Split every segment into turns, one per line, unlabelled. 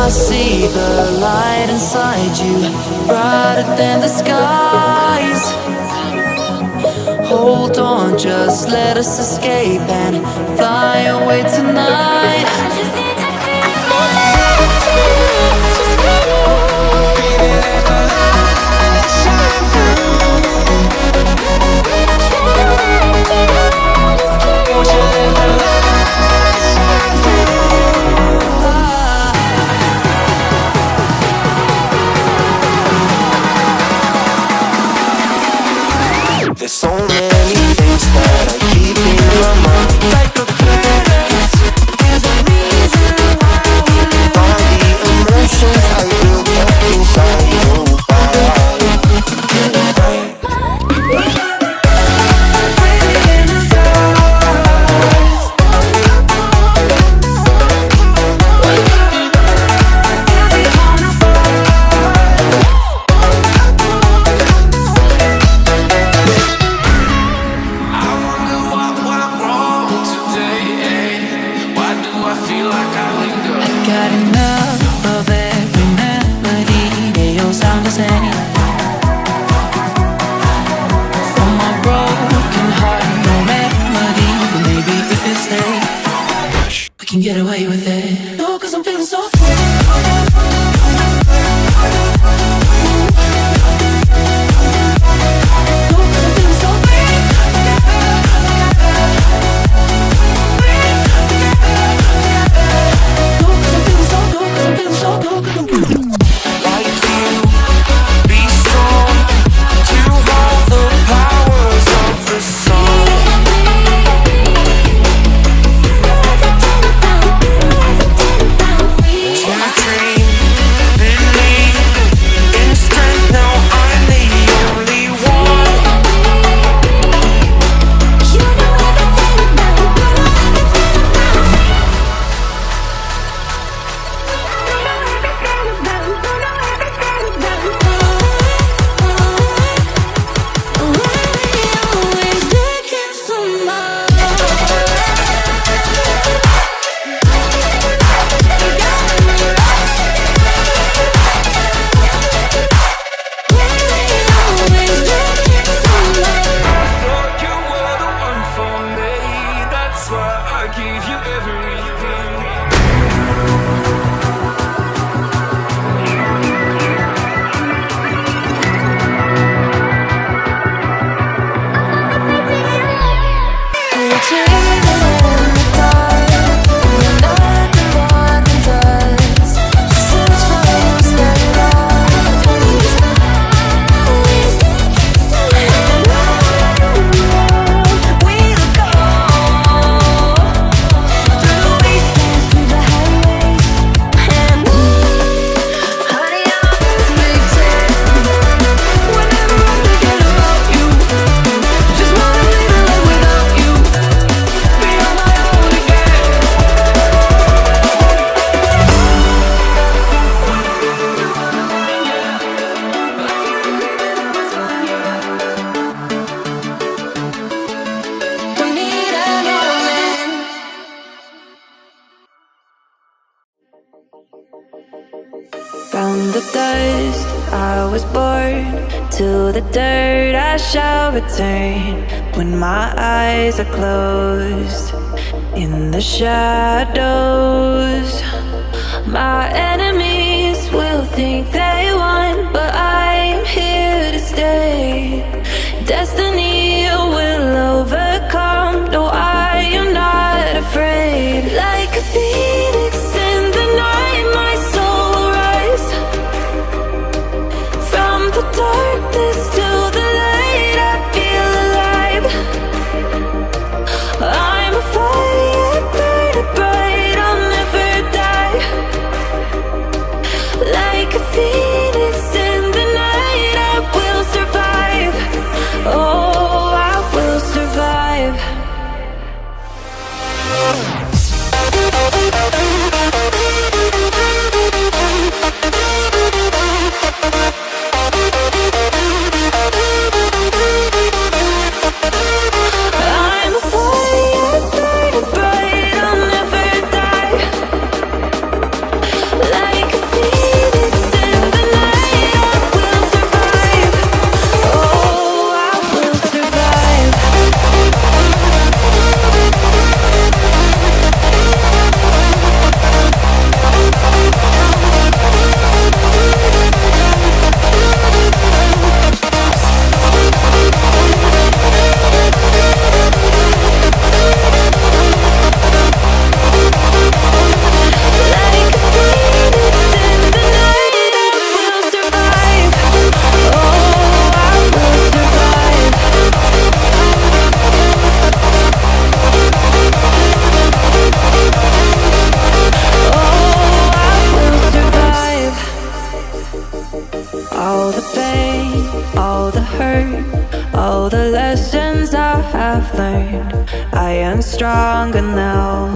I see the light inside you, brighter than the skies. Hold on, just let us escape and fly away tonight.
There's so many things that I keep in my mind, like the planets. There's a reason why we live. All the emotions I built up inside your body.
Got enough of every melody, they all sound the same. From my broken heart, no remedy, but maybe if we stay, we can get away with it. No, 'cause I'm feeling so free. From the dust I was born, to the dirt I shall return. When my eyes are closed, in the shadows, my enemies will think they won, but I am here to stay. Destiny will overcome, no, I am not afraid. Like a phoenix in the night, my soul will rise. From the darkness to the light, I feel alive. I'm a fire burning bright, I'll never die. Like a phoenix I am stronger now.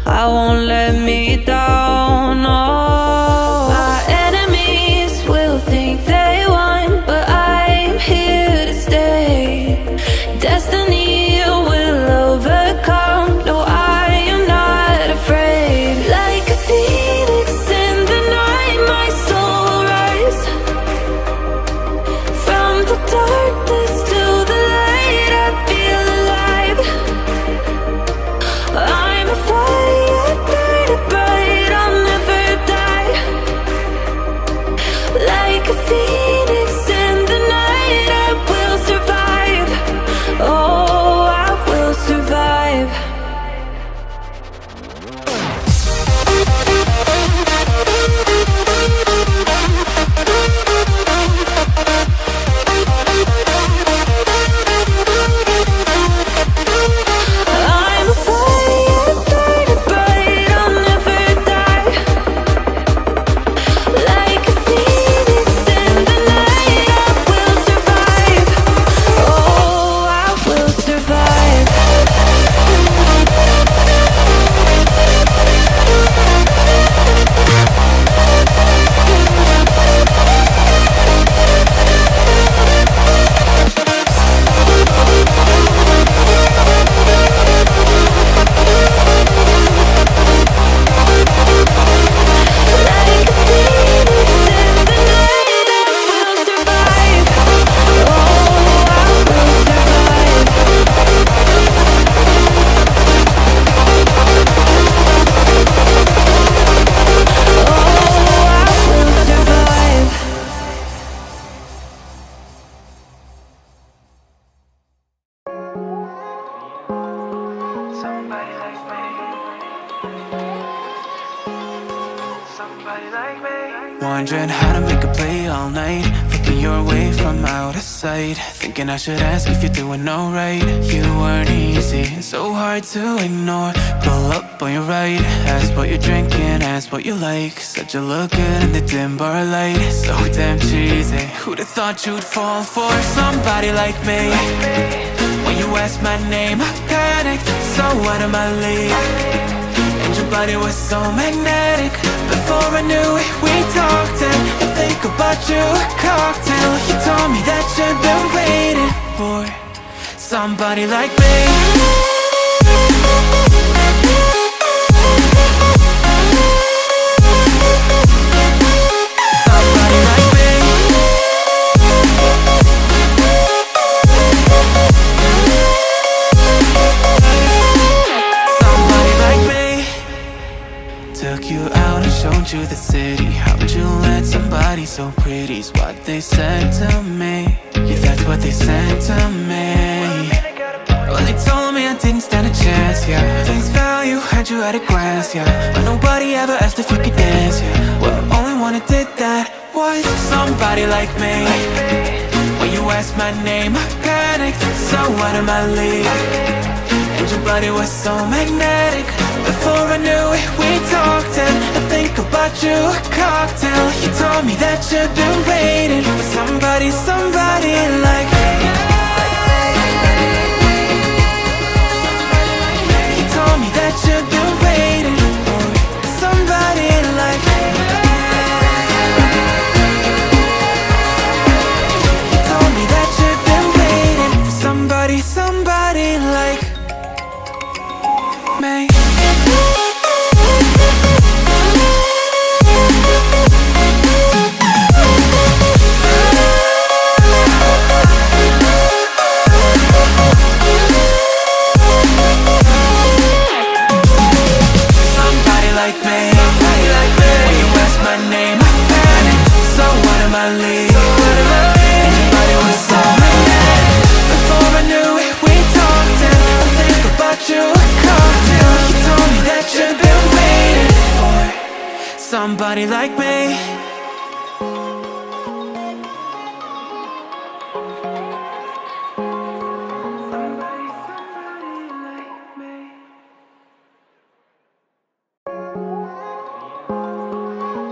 I won't let me down. Oh, my enemies will think they won, but I'm here to stay. Destiny will overcome. No, I am not afraid. Like a phoenix in the night, my soul will rise. From the darkness to the light, I feel alive. I'm a fire, burning bright, I'll never die. Like a phoenix in the night, I will survive. Oh, I will survive. I'm a fire, burning bright, I'll never die. Like a phoenix in the night, I will survive. Oh, I will survive. Like a phoenix in the night, I will survive. Oh, I will survive. Oh, I will survive. Somebody like me. Somebody like me.
Wondering how to make a play all night, looking your way from out of sight, thinking I should ask if you're doing alright. You weren't easy, so hard to ignore. Pull up on your right, ask what you're drinking, ask what you like. Said you look good in the dim bar light, so damn cheesy. Who'd have thought you'd fall for somebody like me? When you asked my name, I panicked, so out of my league. And your body was so magnetic. Before I knew it, we talked, and I think about you a cocktail. You told me that you've been waiting for somebody like me. Somebody like me. Somebody like me. Took you out and showed you the city. How'd you let somebody so pretty's what they said to me? Yeah, that's what they said to me. Well, they told me I didn't stand a chance, yeah. Face value, had you at a glance, yeah. But nobody ever asked if you could dance, yeah. Well, only one who did that was somebody like me. When you asked my name, I panicked, so out of my league. And your body was so magnetic. Before I knew it, we talked, and I think about you a cocktail. You told me that you've been waiting for somebody, somebody like me. You told me that you've been waiting for somebody like me. You told me that you've been waiting for somebody, somebody like me. Somebody like me. When you ask my name, I panicked, so out of my league. And your body was so magnetic. Before I knew it, we talked, and I think about you a cocktail. You told me that you've been waiting for somebody like me.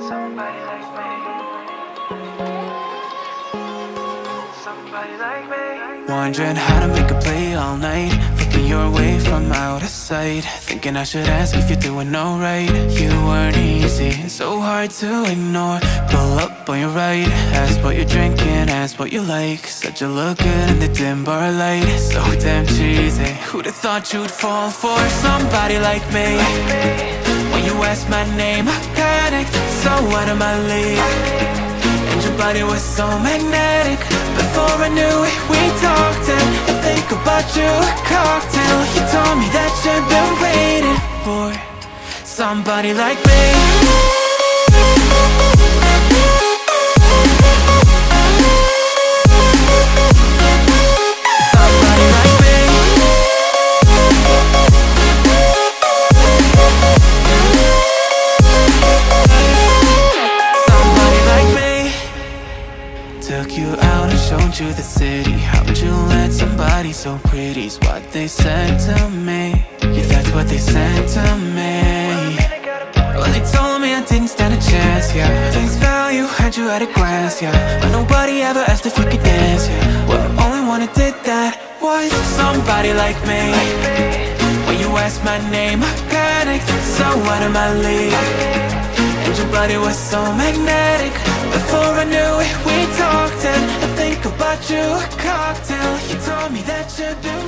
Somebody like me. Somebody like me.
Wondering how to make a play all night, looking your way from out of sight, thinking I should ask if you're doing alright. You weren't easy, so hard to ignore. Pull up on your right, ask what you're drinking, ask what you like. Said you look good in the dim bar light, so damn cheesy. Who'd have thought you'd fall for somebody like me? When you asked my name, I panicked, so out of my league. And your body was so magnetic. Before I knew it, we talked, and I think about you a cocktail. You told me that you've been waiting for somebody like me. Somebody like me. Somebody like me. Took you out and showed you the city. How'd you let somebody so pretty's what they said to me? Yeah, that's what they said to me. Well, they told me I didn't stand a chance, yeah. Face value, had you at a glance, yeah. But nobody ever asked if you could dance, yeah. Well, only one who did that was somebody like me. When you asked my name, I panicked, so out of my league. And your body was so magnetic. Before I knew it, we talked, and I think about you a cocktail. You told me that you'd been